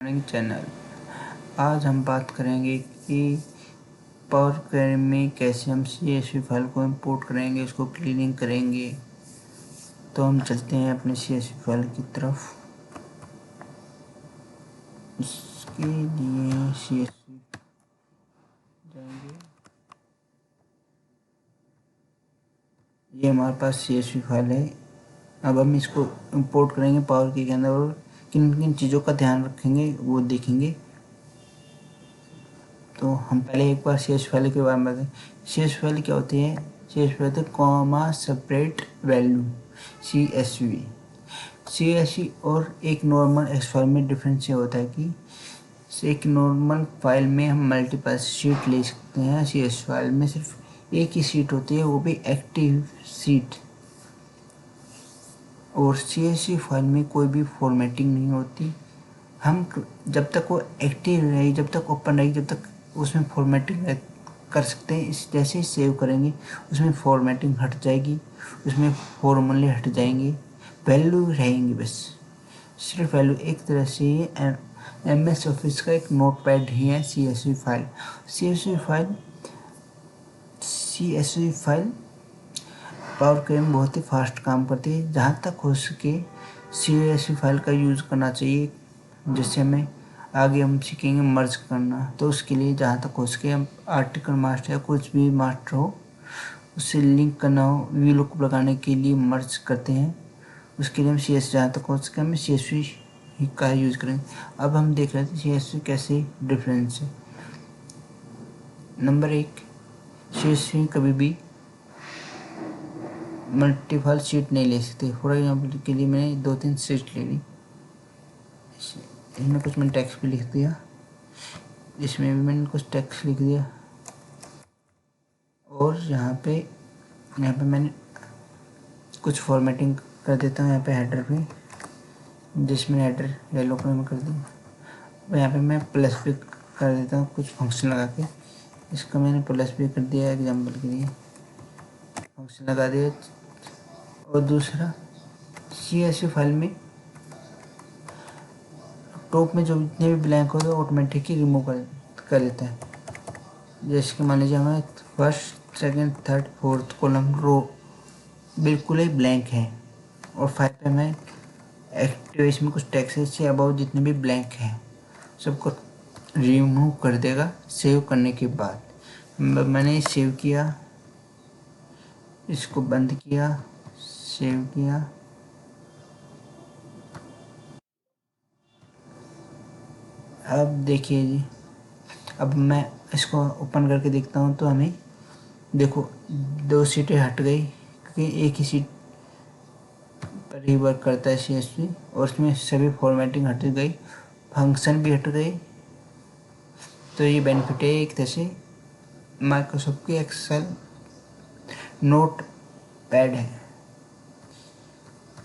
Channel. आज हम बात करेंगे कि पावर क्वेरी में कैसे हम CSV फाइल को इंपोर्ट करेंगे, उसको क्लीनिंग करेंगे। तो हम चलते हैं अपने CSV फाइल की तरफ। इसके लिए CSV जाएंगे। ये हमारे पास CSV फाइल है। अब हम इसको इंपोर्ट करेंगे पावर के अंदर और किन किन चीज़ों का ध्यान रखेंगे वो देखेंगे। तो हम पहले एक बार CSV फाइल के बारे में बताएं। CSV फाइल क्या होती है? CSV फाइल होती है कॉमा सेपरेट वैल्यू, CSV और एक नॉर्मल एक्स फाइल में डिफरेंस ये होता है कि एक नॉर्मल फाइल में हम मल्टीपल शीट ले सकते हैं। CSV फाइल में सिर्फ एक ही शीट होती है, वो भी एक्टिव शीट। और CSV फाइल में कोई भी फॉर्मेटिंग नहीं होती। हम जब तक वो एक्टिव रहेगी, जब तक ओपन रहेगी, जब तक उसमें फॉर्मेटिंग कर सकते हैं। इस जैसे ही सेव करेंगे उसमें फॉर्मेटिंग हट जाएगी, उसमें फॉर्मूले हट जाएंगे, वैल्यू रहेंगी बस, सिर्फ वैल्यू। एक तरह से ये MS ऑफिस का एक नोटपैड ही है CSV file. CSV file power query में बहुत ही फास्ट काम करती है। जहाँ तक हो सके CSV फाइल का यूज़ करना चाहिए। जैसे हमें आगे हम सीखेंगे मर्ज करना, तो उसके लिए जहाँ तक हो सके हम आर्टिकल मास्टर या कुछ भी मास्टर हो उससे लिंक करना हो, VLOOKUP लगाने के लिए मर्ज करते हैं। उसके लिए हम CSV जहाँ तक हो सके हमें CSV का यूज़ करेंगे। अब हम देख रहे थे CSV कैसे डिफरेंस है। नंबर 1, CSV कभी भी मल्टीपल शीट नहीं ले सकते। फॉर एग्जाम्पल के लिए मैंने 2-3 शीट ले ली, इसमें कुछ मैंने टेक्स्ट भी लिख दिया, इसमें भी मैंने कुछ टेक्स्ट लिख दिया, और यहाँ पे मैंने कुछ फॉर्मेटिंग कर देता हूँ। यहाँ पे हेडर पे, जिसमें हेडर येलो कलर में कर दिया, और यहाँ पे मैं प्लस भी कर देता हूँ कुछ फंक्शन लगा के। इसका मैंने प्लस भी कर दिया एग्जाम्पल के लिए, फंक्शन लगा दिया। और दूसरा, CSV फाइल में टॉप में जो जितने भी ब्लैंक होते हैं ऑटोमेटिक ही रिमूव कर देता है। जैसे कि मान लीजिए हमें first, second, third, fourth column row बिल्कुल ही ब्लैंक है, और 5 पे हमें एक्टिव इसमें कुछ टेक्स्ट से अबाउट जितने भी ब्लैंक हैं सबको रिमूव कर देगा सेव करने के बाद। मैंने सेव किया, इसको बंद किया, सेव किया। अब देखिए जी, अब मैं इसको ओपन करके देखता हूँ तो हमें देखो 2 सीटें हट गई, क्योंकि एक ही सीट पर ही वर्क करता है CSV, और उसमें सभी फॉर्मेटिंग हट गई, फंक्शन भी हट गए। तो ये बेनिफिट है एक तरह से माइक्रोसॉफ्ट की एक्सेल नोट पैड है।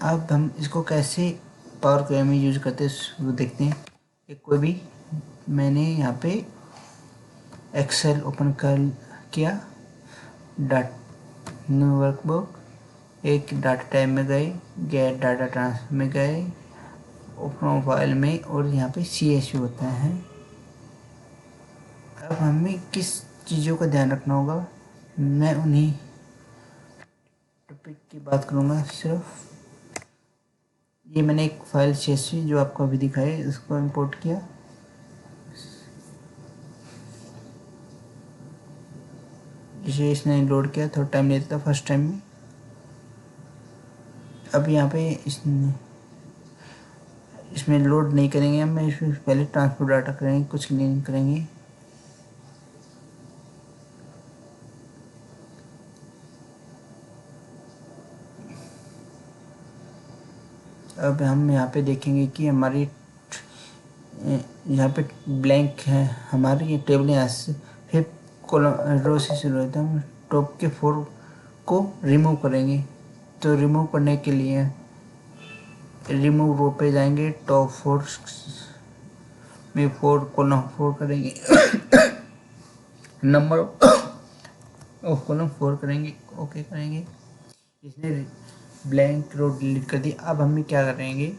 अब हम इसको कैसे पावर क्वेरी में यूज करते हैं वो देखते हैं। एक कोई भी मैंने यहाँ पे एक्सेल ओपन किया, न्यू वर्कबुक, एक डाटा टाइप में गए, गेट डाटा ट्रांसफर में गए, ओपन फाइल में, और यहाँ पे CSV होता है। अब हमें किस चीज़ों का ध्यान रखना होगा, मैं उन्हीं टॉपिक की बात करूँगा सिर्फ। ये मैंने एक फाइल CSV जो आपको अभी दिखाई उसको इंपोर्ट किया। जिसे इसने लोड किया, थोड़ा टाइम लेता था फर्स्ट टाइम में। अब यहाँ पे इसमें लोड नहीं करेंगे हम, इसमें पहले ट्रांसपोर्ट डाटा करेंगे, कुछ क्लीनिंग करेंगे। अब हम यहाँ पे देखेंगे कि हमारी यहाँ पे ब्लैंक है, हमारी ये टेबल यहाँ से फिर कॉलम रो से शुरू होता है। हम टॉप के 4 को रिमूव करेंगे, तो रिमूव करने के लिए रिमूव रो पे जाएंगे, टॉप 4 में 4 कॉलम 4 करेंगे नंबर ऑफ कॉलम 4 करेंगे, ओके करेंगे। इसने ब्लैंक रो डिलीट कर दी। अब हम क्या करेंगे,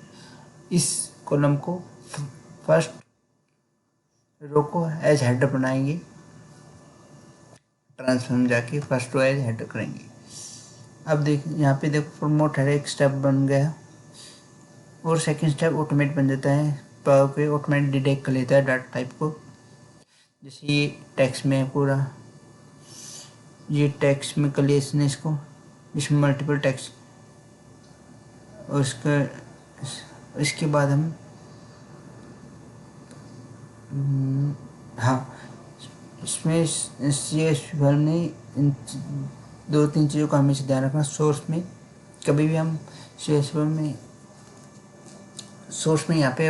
इस कॉलम को फर्स्ट रो को एज हेडर बनाएंगे, ट्रांसफॉर्म जाके फर्स्ट रो एज हेडर करेंगे। अब देख यहाँ पे देखो प्रमोट हेडर एक स्टेप बन गया और सेकंड स्टेप ऑटोमेट बन जाता है। पावर पे ऑटोमेट डिटेक्ट कर लेता है डाटा टाइप को। जैसे ये टेक्स्ट में है पूरा, ये टेक्स्ट में कर लिया इसने इसको, इसमें मल्टीपल टेक्स्ट। और इसके बाद हम हाँ, इसमें CSV फाइल में इन 2-3 चीज़ों का हमेशा ध्यान रखना। सोर्स में कभी भी हम CSV में सोर्स में यहाँ पे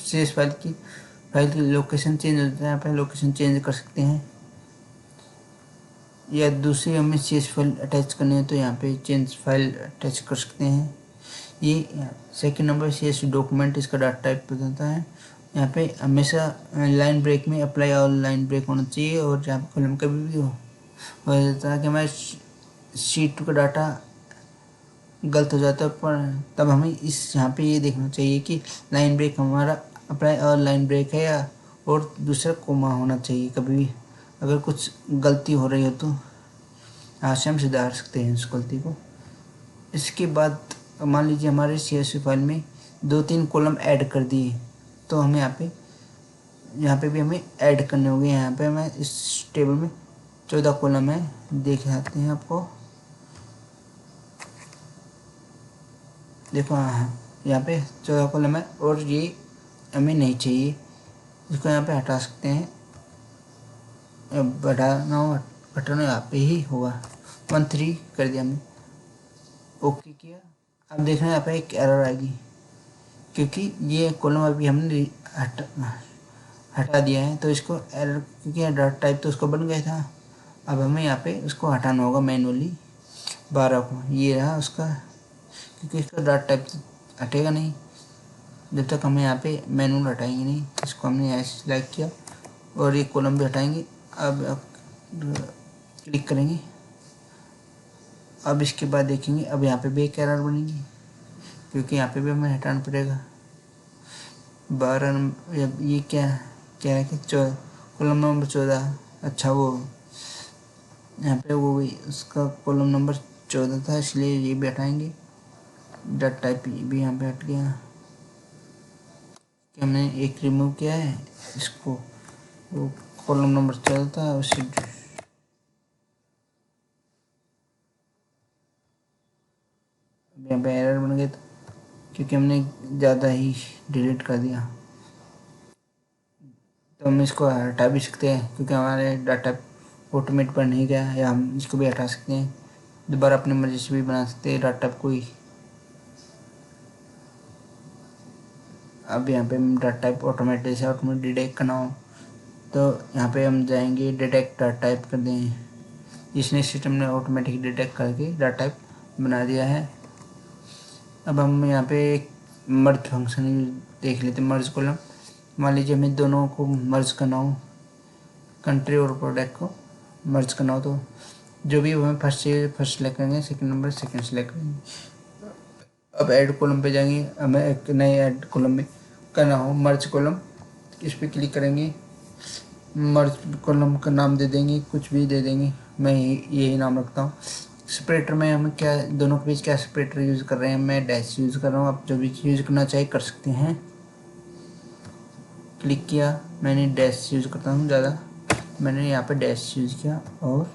CS फाइल की लोकेशन चेंज हो जाता है, यहाँ पे लोकेशन चेंज कर सकते हैं, या दूसरी हमें CS फाइल अटैच करनी है तो यहाँ पे चेंज फाइल अटैच कर सकते हैं। ये सेकंड नंबर CS डॉक्यूमेंट, इसका डाटा टाइप बताता है। यहाँ पे हमेशा लाइन ब्रेक में अप्लाई और लाइन ब्रेक होना चाहिए, और जहाँ पे कॉलम कभी भी हो जाता है कि हमारे शीट का डाटा गलत हो जाता है, पर तब हमें इस यहाँ पे ये देखना चाहिए कि लाइन ब्रेक हमारा अप्लाई और लाइन ब्रेक है या और दूसरा कोमा होना चाहिए। कभी भी अगर कुछ गलती हो रही हो तो यहाँ से हम सुधार सकते हैं उस गलती को। इसके बाद मान लीजिए हमारे CSV फाइल में 2-3 कॉलम ऐड कर दिए, तो हमें यहाँ पे भी हमें ऐड करने होंगे। यहाँ पे हमें इस टेबल में 14 कॉलम है, देख सकते हैं आपको, देखो हाँ यहाँ पे 14 कॉलम है और ये हमें नहीं चाहिए, इसको यहाँ पे हटा सकते हैं। घटाना यहाँ पे ही होगा, 1-3 कर दिया हमने, ओके किया। अब देखना यहाँ पे एक एरर आएगी क्योंकि ये कॉलम अभी हमने हटा दिया है, तो इसको एरर, क्योंकि डाटा टाइप तो उसको बन गया था। अब हमें यहाँ पे उसको हटाना होगा मैनुअली 12 को, ये रहा उसका, क्योंकि इसका डाटा टाइप हटेगा नहीं जब तक हमें यहाँ पे मैनुअल हटाएंगे नहीं। इसको हमने यहाँ सिलेक्ट किया और ये कॉलम भी हटाएंगे। अब क्लिक करेंगे, अब इसके बाद देखेंगे, अब यहाँ पे भी एक एरर बनेगी क्योंकि यहाँ पे भी हमें हटाना पड़ेगा 12 नंबर। ये क्या है कि कॉलम नंबर 14, अच्छा वो यहाँ पे वो उसका कॉलम नंबर 14 था, इसलिए ये भी हटाएंगे। डाटा टाइप भी यहाँ पे हट गया कि हमने एक रिमूव किया है इसको, वो कॉलम नंबर 14 था उसी यहाँ पे एरर बन गया क्योंकि हमने ज़्यादा ही डिलीट कर दिया। तो हम इसको हटा भी सकते हैं क्योंकि हमारे डाटा ऑटोमेट पर नहीं गया, या हम इसको भी हटा सकते हैं, दोबारा अपनी मर्जी से भी बना सकते हैं डाटा कोई। अब यहाँ पे हम डाटा टाइप ऑटोमेट डिटेक्ट करना हो तो यहाँ पे हम जाएंगे, डिटेक्ट डाटा टाइप कर दें। इसने सिस्टम ने ऑटोमेटिक डिटेक्ट करके डाटा टाइप बना दिया है। अब हम यहाँ पे एक मर्ज फंक्शन देख लेते हैं, मर्ज कॉलम। मान लीजिए हमें दोनों को मर्ज करना हो, कंट्री और प्रोडक्ट को मर्ज करना हो, तो जो भी हमें फर्स्ट सेलेक्ट करेंगे, सेकंड नंबर सेकंड सेलेक्ट करेंगे। अब ऐड कॉलम पे जाएंगे, हमें एक नए ऐड कॉलम में करना हो मर्ज कॉलम, इस पर क्लिक करेंगे, मर्ज कॉलम का नाम दे देंगे, कुछ भी दे देंगे, मैं यही नाम रखता हूँ। सेपरेटर में हम क्या दोनों के बीच क्या सेपरेटर यूज़ कर रहे हैं, मैं डैश यूज़ कर रहा हूँ, आप जो भी यूज़ करना चाहे कर सकते हैं। क्लिक किया, मैंने डैश यूज़ करता हूँ ज़्यादा, मैंने यहाँ पे डैश यूज़ किया, और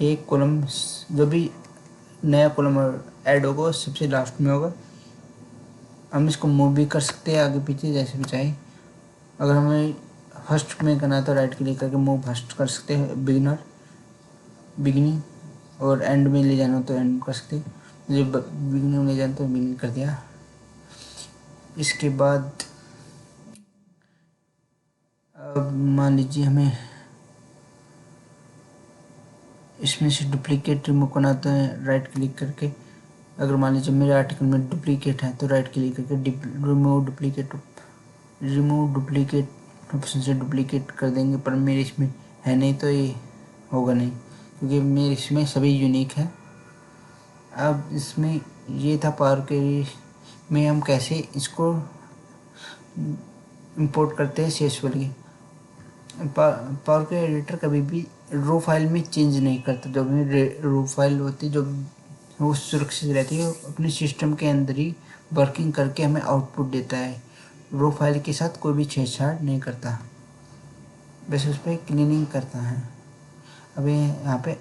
एक कॉलम जो भी नया कॉलम ऐड होगा सबसे लास्ट में होगा। हम इसको मूव भी कर सकते हैं आगे पीछे जैसे भी चाहे। अगर हमें फर्स्ट में करना है तो राइट क्लिक करके मूव फर्स्ट कर सकते हैं, बिगिनिंग, और एंड में ले जाना तो एंड कर सकते हैं, मुझे बिगिनिंग में ले जाना तो बिगिनिंग कर दिया। इसके बाद अब मान लीजिए हमें इसमें से डुप्लीकेट रिमूव करना तो राइट क्लिक करके, अगर मान लीजिए मेरे आर्टिकल में डुप्लीकेट है तो राइट क्लिक करके रिमूव डुप्लीकेट ऑप्शन से डुप्लीकेट कर देंगे, पर मेरे इसमें है नहीं तो ये होगा नहीं क्योंकि मेरे इसमें सभी यूनिक है। अब इसमें ये था पावर क्वेरी में हम कैसे इसको इंपोर्ट करते हैं CSV की। पावर क्वेरी एडिटर कभी भी रो फाइल में चेंज नहीं करता। जो भी रो फाइल होती है जो वो सुरक्षित रहती है, अपने सिस्टम के अंदर ही वर्किंग करके हमें आउटपुट देता है। रो फाइल के साथ कोई भी छेड़छाड़ नहीं करता, बस उस पर क्लीनिंग करता है। अभी यहाँ पे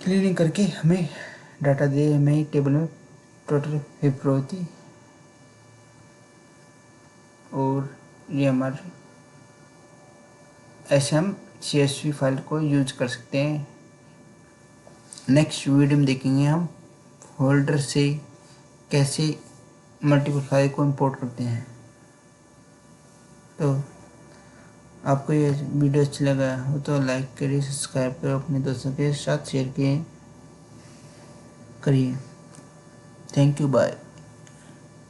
क्लीनिंग करके हमें डाटा दे, हमें टेबल में टोटल प्रवृत्ति, और ये हमारे ऐसे हम CSV फाइल को यूज कर सकते हैं। नेक्स्ट वीडियो में देखेंगे हम फोल्डर से कैसे मल्टीपल फाइल को इंपोर्ट करते हैं। तो आपको ये वीडियो अच्छा लगा हो तो लाइक करिए, सब्सक्राइब करो, अपने दोस्तों के साथ शेयर करिए। Thank you, bye.